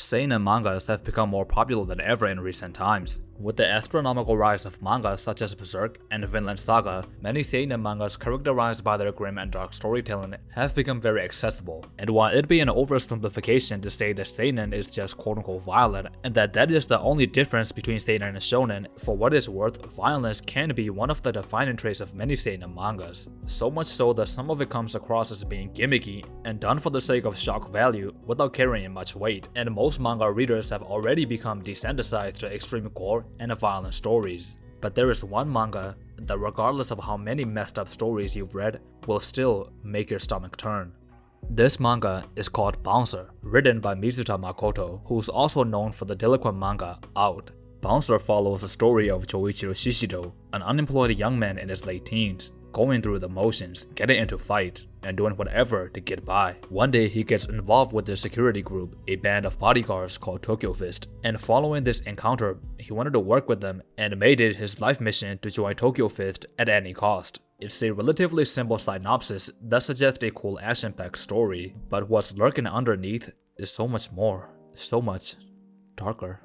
Seinen mangas have become more popular than ever in recent times. With the astronomical rise of manga such as Berserk and Vinland Saga, many seinen mangas characterized by their grim and dark storytelling have become very accessible. And while it'd be an oversimplification to say that seinen is just quote-unquote violent, and that is the only difference between seinen and shonen, for what it's worth, violence can be one of the defining traits of many seinen mangas. So much so that some of it comes across as being gimmicky and done for the sake of shock value without carrying much weight, and most manga readers have already become desensitized to extreme gore and violent stories. But there is one manga that, regardless of how many messed up stories you've read, will still make your stomach turn. This manga is called Bouncer, written by Mitsuta Makoto, who's also known for the delinquent manga Out. Bouncer follows the story of Joichiro Shishido, an unemployed young man in his late teens, going through the motions, getting into fights, and doing whatever to get by. One day he gets involved with the security group, a band of bodyguards called Tokyo Fist, and following this encounter, he wanted to work with them and made it his life mission to join Tokyo Fist at any cost. It's a relatively simple synopsis that suggests a cool action-packed story, but what's lurking underneath is so much more, so much darker.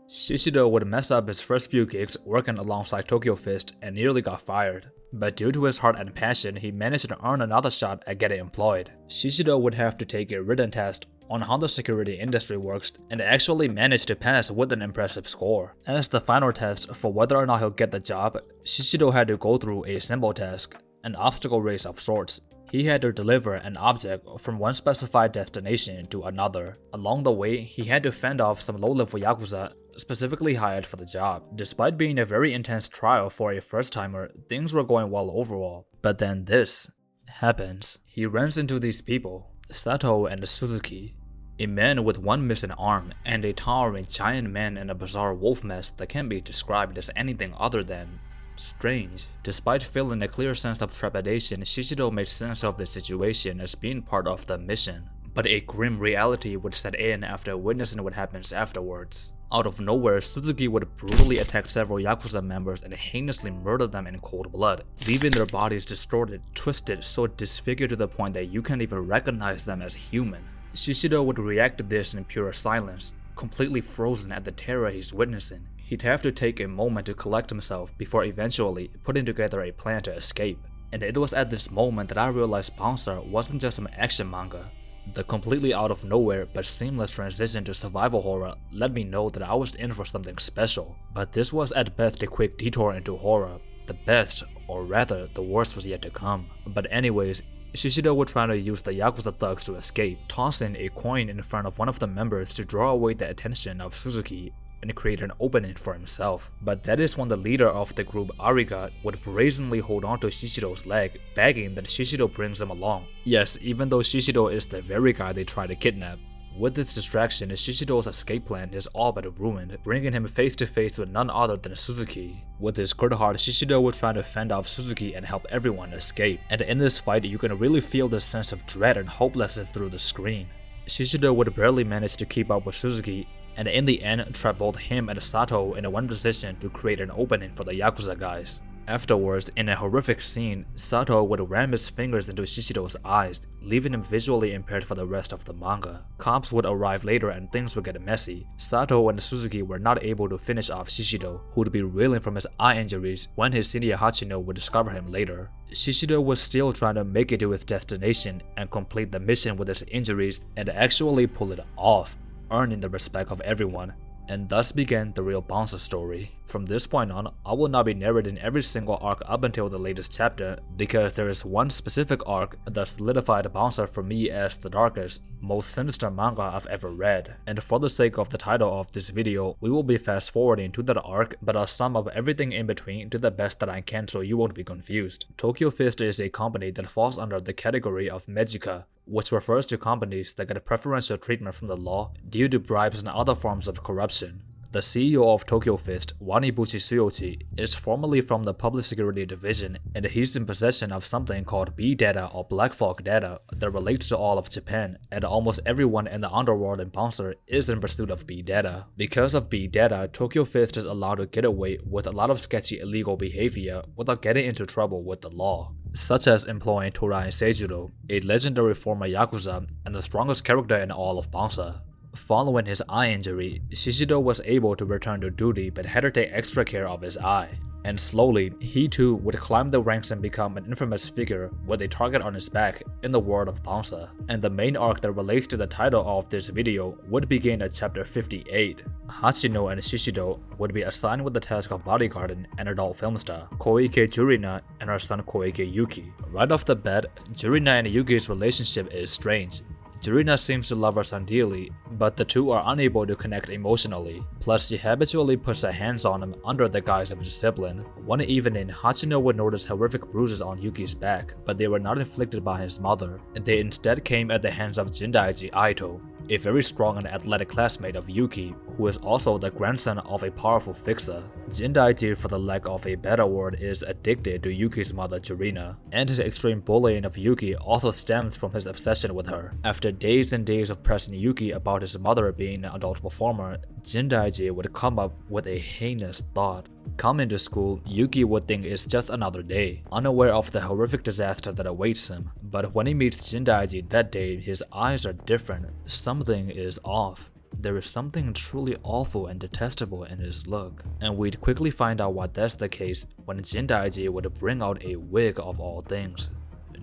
Shishido would mess up his first few gigs working alongside Tokyo Fist and nearly got fired. But due to his heart and passion, he managed to earn another shot at getting employed. Shishido would have to take a written test on how the security industry works and actually managed to pass with an impressive score. As the final test for whether or not he'll get the job, Shishido had to go through a simple task, an obstacle race of sorts. He had to deliver an object from one specified destination to another. Along the way, he had to fend off some low-level yakuza specifically hired for the job. Despite being a very intense trial for a first-timer, things were going well overall. But then this happens. He runs into these people, Sato and Suzuki, a man with one missing arm and a towering giant man in a bizarre wolf mask that can't be described as anything other than strange. Despite feeling a clear sense of trepidation, Shishido made sense of the situation as being part of the mission. But a grim reality would set in after witnessing what happens afterwards. Out of nowhere, Suzuki would brutally attack several Yakuza members and heinously murder them in cold blood, leaving their bodies distorted, twisted, so disfigured to the point that you can't even recognize them as human. Shishido would react to this in pure silence, completely frozen at the terror he's witnessing. He'd have to take a moment to collect himself before eventually putting together a plan to escape. And it was at this moment that I realized Bouncer wasn't just some action manga. The completely out of nowhere but seamless transition to survival horror let me know that I was in for something special. But this was at best a quick detour into horror. The best, or rather the worst, was yet to come. But anyways, Shishido would try to use the Yakuza thugs to escape, tossing a coin in front of one of the members to draw away the attention of Suzuki and create an opening for himself. But that is when the leader of the group, Ariga, would brazenly hold on to Shishido's leg, begging that Shishido brings him along. Yes, even though Shishido is the very guy they try to kidnap. With this distraction, Shishido's escape plan is all but ruined, bringing him face to face with none other than Suzuki. With his good heart, Shishido would try to fend off Suzuki and help everyone escape. And in this fight, you can really feel the sense of dread and hopelessness through the screen. Shishido would barely manage to keep up with Suzuki, and in the end trap both him and Sato in one position to create an opening for the Yakuza guys. Afterwards, in a horrific scene, Sato would ram his fingers into Shishido's eyes, leaving him visually impaired for the rest of the manga. Cops would arrive later and things would get messy. Sato and Suzuki were not able to finish off Shishido, who would be reeling from his eye injuries when his senior Hachino would discover him later. Shishido was still trying to make it to his destination and complete the mission with his injuries and actually pull it off, earning the respect of everyone. And thus began the real Bouncer story. From this point on, I will not be narrating every single arc up until the latest chapter, because there is one specific arc that solidified Bouncer for me as the darkest, most sinister manga I've ever read. And for the sake of the title of this video, we will be fast forwarding to that arc, but I'll sum up everything in between to the best that I can so you won't be confused. Tokyo Fist is a company that falls under the category of Mejika, which refers to companies that get preferential treatment from the law due to bribes and other forms of corruption. The CEO of Tokyo Fist, Wanibuchi Tsuyoshi, is formerly from the Public Security Division, and he's in possession of something called B data or Black Fog data that relates to all of Japan, and almost everyone in the underworld in Bouncer is in pursuit of B data. Because of B data, Tokyo Fist is allowed to get away with a lot of sketchy illegal behavior without getting into trouble with the law, such as employing Torai Seijuro, a legendary former Yakuza and the strongest character in all of Bouncer. Following his eye injury, Shishido was able to return to duty but had to take extra care of his eye. And slowly, he too would climb the ranks and become an infamous figure with a target on his back in the world of Bansa. And the main arc that relates to the title of this video would begin at chapter 58. Hachino and Shishido would be assigned with the task of bodyguarding an adult film star, Koike Jurina, and her son Koike Yuki. Right off the bat, Jurina and Yuki's relationship is strange. Jurina seems to love her son dearly, but the two are unable to connect emotionally. Plus, she habitually puts her hands on him under the guise of discipline. One evening, Hachino would notice horrific bruises on Yuki's back, but they were not inflicted by his mother. They instead came at the hands of Jindaiji Aito, a very strong and athletic classmate of Yuki, who is also the grandson of a powerful fixer. Jindaiji, for the lack of a better word, is addicted to Yuki's mother Jurina, and his extreme bullying of Yuki also stems from his obsession with her. After days and days of pressing Yuki about his mother being an adult performer, Jindaiji would come up with a heinous thought. Coming to school, Yuki would think it's just another day, unaware of the horrific disaster that awaits him. But when he meets Jindaiji that day, his eyes are different. Something is off. There is something truly awful and detestable in his look. And we'd quickly find out why that's the case when Jindaiji would bring out a wig of all things,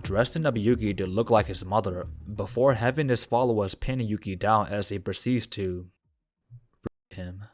dressing up Yuki to look like his mother, before having his followers pin Yuki down as he proceeds to rape him.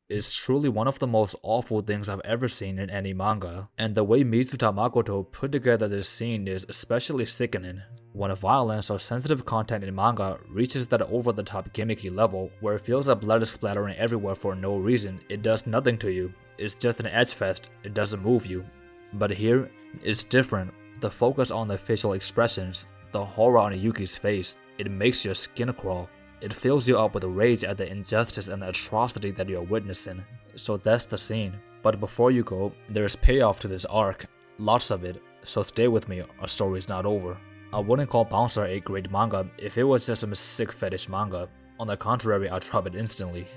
Is truly one of the most awful things I've ever seen in any manga, and the way Mizuta Makoto put together this scene is especially sickening. When violence or sensitive content in manga reaches that over-the-top gimmicky level where it feels like blood is splattering everywhere for no reason, it does nothing to you. It's just an edge fest, it doesn't move you. But here, it's different. The focus on the facial expressions, the horror on Yuki's face, it makes your skin crawl. It fills you up with rage at the injustice and the atrocity that you're witnessing. So that's the scene. But before you go, there's payoff to this arc. Lots of it. So stay with me, our story's not over. I wouldn't call Bouncer a great manga if it was just some sick fetish manga. On the contrary, I'd drop it instantly.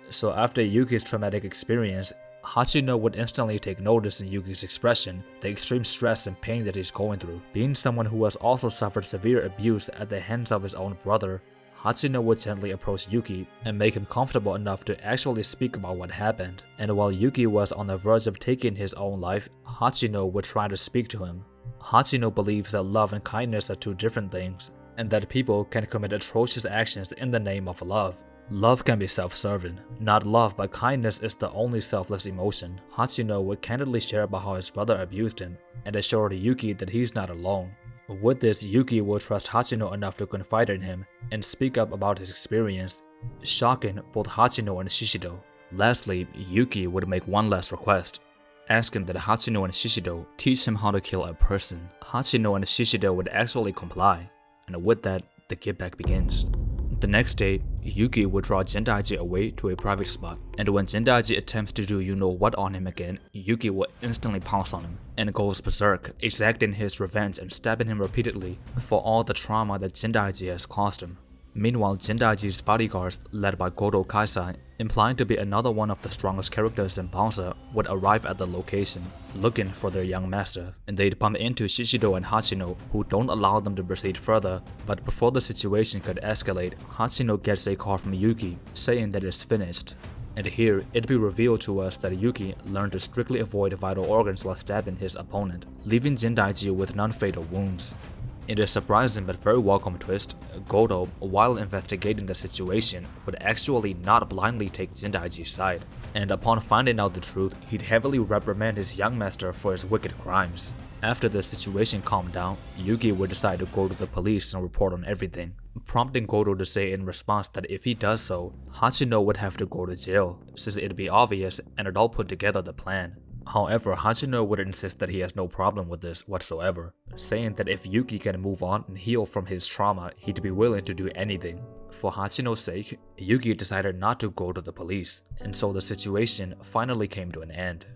So after Yuki's traumatic experience, Hachino would instantly take notice in Yuki's expression, the extreme stress and pain that he's going through. Being someone who has also suffered severe abuse at the hands of his own brother, Hachino would gently approach Yuki and make him comfortable enough to actually speak about what happened. And while Yuki was on the verge of taking his own life, Hachino would try to speak to him. Hachino believes that love and kindness are two different things, and that people can commit atrocious actions in the name of love. Love can be self-serving. Not love, but kindness is the only selfless emotion. Hachino would candidly share about how his brother abused him, and assured Yuki that he's not alone. With this, Yuki will trust Hachino enough to confide in him and speak up about his experience, shocking both Hachino and Shishido. Lastly, Yuki would make one last request, asking that Hachino and Shishido teach him how to kill a person. Hachino and Shishido would actually comply, and with that, the get back begins. The next day, Yuki would draw Jindaiji away to a private spot, and when Jindaiji attempts to do you-know-what on him again, Yuki will instantly pounce on him and goes berserk, exacting his revenge and stabbing him repeatedly for all the trauma that Jindaiji has caused him. Meanwhile, Jindaiji's bodyguards, led by Goto Kaisai, implying to be another one of the strongest characters in Bansa, would arrive at the location, looking for their young master, and they'd bump into Shishido and Hachino, who don't allow them to proceed further. But before the situation could escalate, Hachino gets a call from Yuki, saying that it's finished. And here, it'd be revealed to us that Yuki learned to strictly avoid vital organs while stabbing his opponent, leaving Jindaiji with non-fatal wounds. In a surprising but very welcome twist, Goto, while investigating the situation, would actually not blindly take Jindaiji's side, and upon finding out the truth, he'd heavily reprimand his young master for his wicked crimes. After the situation calmed down, Yuki would decide to go to the police and report on everything, prompting Goto to say in response that if he does so, Hachino would have to go to jail, since it'd be obvious and had all put together the plan. However, Hachino would insist that he has no problem with this whatsoever, saying that if Yuki can move on and heal from his trauma, he'd be willing to do anything. For Hachino's sake, Yuki decided not to go to the police, and so the situation finally came to an end.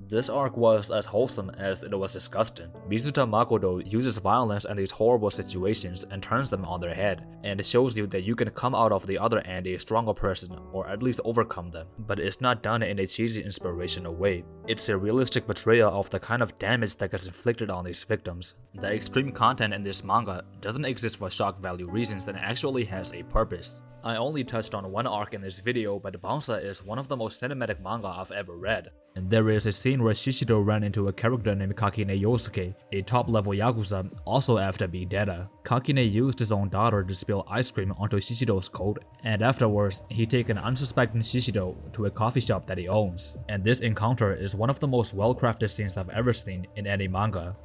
This arc was as wholesome as it was disgusting. Mizuta Makoto uses violence and these horrible situations and turns them on their head, and it shows you that you can come out of the other end a stronger person or at least overcome them. But it's not done in a cheesy inspirational way. It's a realistic portrayal of the kind of damage that gets inflicted on these victims. The extreme content in this manga doesn't exist for shock value reasons and actually has a purpose. I only touched on one arc in this video, but Bansa is one of the most cinematic manga I've ever read. And there is a scene where Shishido ran into a character named Kakine Yosuke, a top-level Yakuza, also after being dead. Kakine used his own daughter to spill ice cream onto Shishido's coat, and afterwards, he takes an unsuspecting Shishido to a coffee shop that he owns. And this encounter is one of the most well-crafted scenes I've ever seen in any manga.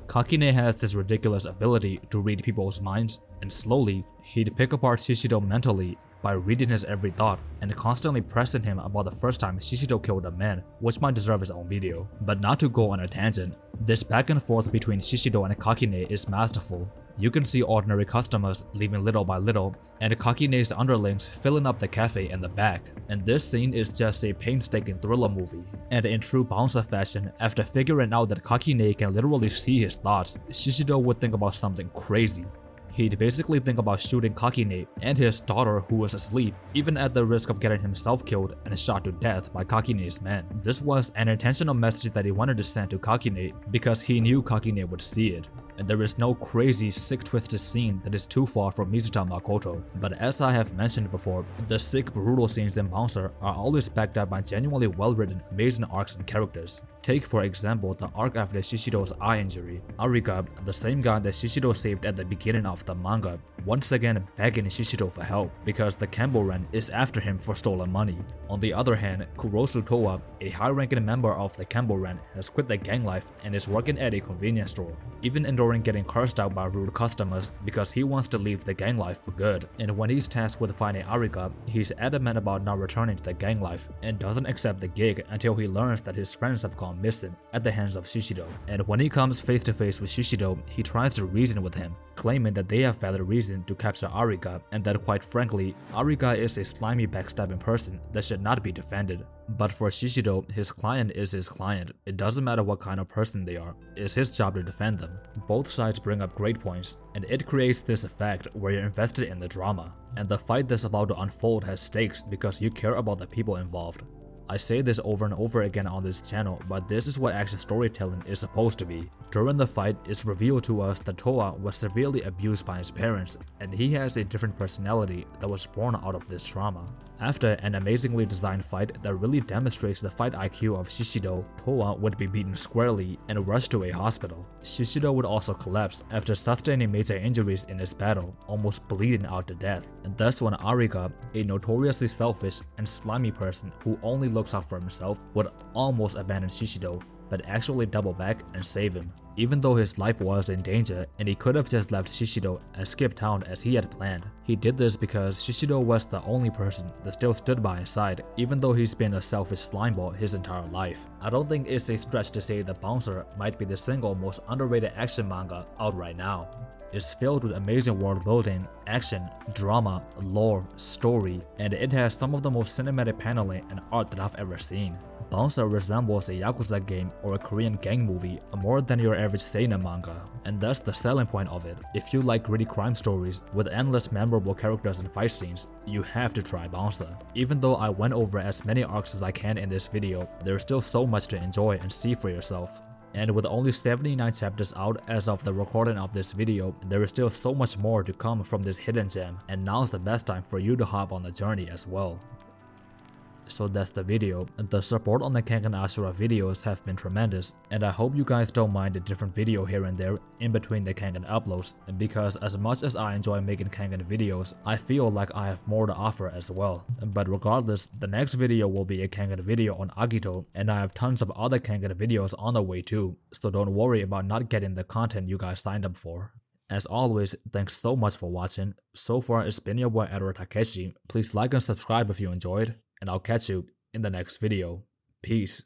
Kakine has this ridiculous ability to read people's minds, and slowly, he'd pick apart Shishido mentally by reading his every thought and constantly pressing him about the first time Shishido killed a man, which might deserve his own video. But not to go on a tangent, this back and forth between Shishido and Kakine is masterful. You can see ordinary customers leaving little by little, and Kakine's underlings filling up the cafe in the back. And this scene is just a painstaking thriller movie. And in true Bouncer fashion, after figuring out that Kakine can literally see his thoughts, Shishido would think about something crazy. He'd basically think about shooting Kakine and his daughter who was asleep, even at the risk of getting himself killed and shot to death by Kakine's men. This was an intentional message that he wanted to send to Kakine because he knew Kakine would see it. And there is no crazy, sick, twisted scene that is too far from Mizuta Makoto. But as I have mentioned before, the sick, brutal scenes in Bouncer are always backed up by genuinely well-written, amazing arcs and characters. Take for example the arc after Shishido's eye injury. Arika, the same guy that Shishido saved at the beginning of the manga, once again begging Shishido for help because the Kenbo-ren is after him for stolen money. On the other hand, Kurosu Towa, a high-ranking member of the Kenbo-ren, has quit the gang life and is working at a convenience store, even enduring getting cursed out by rude customers because he wants to leave the gang life for good. And when he's tasked with finding Arika, he's adamant about not returning to the gang life and doesn't accept the gig until he learns that his friends have gone missing at the hands of Shishido. And when he comes face to face with Shishido, he tries to reason with him, claiming that they have valid reason to capture Arika and that quite frankly, Arika is a slimy backstabbing person that should not be defended. But for Shishido, his client is his client. It doesn't matter what kind of person they are, it's his job to defend them. Both sides bring up great points, and it creates this effect where you're invested in the drama. And the fight that's about to unfold has stakes because you care about the people involved. I say this over and over again on this channel, but this is what action storytelling is supposed to be. During the fight, it's revealed to us that Towa was severely abused by his parents, and he has a different personality that was born out of this trauma. After an amazingly designed fight that really demonstrates the fight IQ of Shishido, Towa would be beaten squarely and rushed to a hospital. Shishido would also collapse after sustaining major injuries in his battle, almost bleeding out to death. And that's when Arika, a notoriously selfish and slimy person who only looks out for himself, would almost abandon Shishido, but actually double back and save him, even though his life was in danger and he could have just left Shishido and skipped town as he had planned. He did this because Shishido was the only person that still stood by his side, even though he's been a selfish slimeball his entire life. I don't think it's a stretch to say that Bouncer might be the single most underrated action manga out right now. It's filled with amazing world building, action, drama, lore, story, and it has some of the most cinematic paneling and art that I've ever seen. Bouncer resembles a Yakuza game or a Korean gang movie more than your average seinen manga, and that's the selling point of it. If you like gritty crime stories with endless memorable characters and fight scenes, you have to try Bouncer. Even though I went over as many arcs as I can in this video, there's still so much to enjoy and see for yourself. And with only 79 chapters out as of the recording of this video, there is still so much more to come from this hidden gem, and now's the best time for you to hop on the journey as well. So that's the video. The support on the Kengan Ashura videos have been tremendous, and I hope you guys don't mind a different video here and there in between the Kengan uploads, because as much as I enjoy making Kengan videos, I feel like I have more to offer as well. But regardless, the next video will be a Kengan video on Agito, and I have tons of other Kengan videos on the way too, so don't worry about not getting the content you guys signed up for. As always, thanks so much for watching. So far, it's been your boy Edward Takeshi. Please like and subscribe if you enjoyed, and I'll catch you in the next video. Peace.